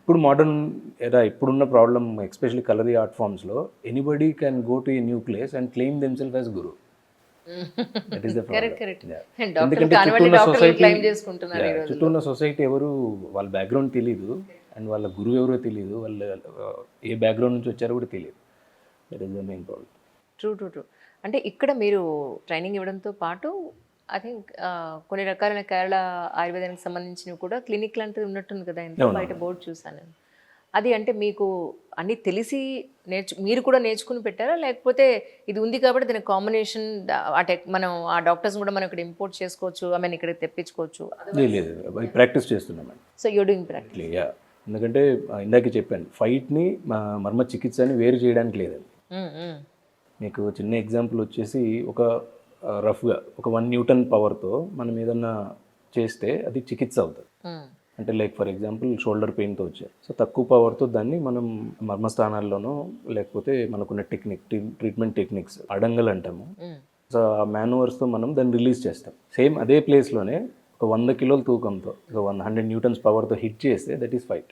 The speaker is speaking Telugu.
ఇప్పుడు మోడర్న్ ఎరా ఇప్పుడున్న ప్రాబ్లమ్ ఎస్పెషల్లీ కలరీ ఆర్ట్ ఫామ్స్లో anybody can go to a new place and claim themselves as guru. That is the correct problem. Correct. Doctor ఎందుకంటే చుట్టూ కానివ్వండి, ఉన్న డాక్టర్లు సొసైటీ క్లైమ్ చేసుకుంటున్నారు ఈ చుట్టూ రోజుల్లో. ఉన్న సొసైటీ ఎవరు వాళ్ళ బ్యాక్గ్రౌండ్ తెలియదు, అండ్ వాళ్ళ గురువు ఎవరో తెలియదు, వాళ్ళ ఏ బ్యాక్గ్రౌండ్ నుంచి వచ్చారో కూడా తెలియదు. That is the main problem. True true true. అంటే ఇక్కడ మీరు ట్రైనింగ్ ఇవ్వడంతో పాటు ఐ థింక్ కొన్ని రకాలైన కేరళ ఆయుర్వేదానికి సంబంధించినవి కూడా క్లినిక్ లాంటిది ఉన్నట్టుంది కదా, ఇంత అవును. బయట బోర్డు చూసాను నేను. అది అంటే మీకు అన్నీ తెలిసి మీరు కూడా నేర్చుకుని పెట్టారా, లేకపోతే ఇది ఉంది కాబట్టి దీని కాంబినేషన్ మనం ఆ డాక్టర్స్ కూడా మనం ఇక్కడ ఇంపోర్ట్ చేసుకోవచ్చు, ఐ మీన్ ఇక్కడ తెప్పించుకోవచ్చు? లేదు, ప్రాక్టీస్ చేస్తున్నాం అండి. So you're doing practice. Yeah, ఎందుకంటే ఇందాకే చెప్పాను, ఫైట్ని మర్మ చికిత్సని వేరు చేయడానికి లేదండి. మీకు చిన్న ఎగ్జాంపుల్ వచ్చేసి, ఒక రఫ్గా ఒక 1 న్యూటన్ పవర్తో మనం ఏదన్నా చేస్తే అది చికిత్స అవుతుంది. అంటే లైక్ ఫర్ ఎగ్జాంపుల్ షోల్డర్ పెయిన్తో వచ్చారు, సో తక్కువ పవర్తో దాన్ని మనం మర్మస్థానాల్లోనో లేకపోతే మనకున్న ట్రీట్మెంట్ టెక్నిక్స్ అడంగల్ అంటాము. సో ఆ మాన్యువర్స్తో మనం దాన్ని రిలీజ్ చేస్తాం. సేమ్ అదే ప్లేస్లోనే ఒక 100 కిలోల తూకంతో 100 న్యూటన్స్ పవర్తో హిట్ చేస్తే దట్ ఈస్ ఫైట్.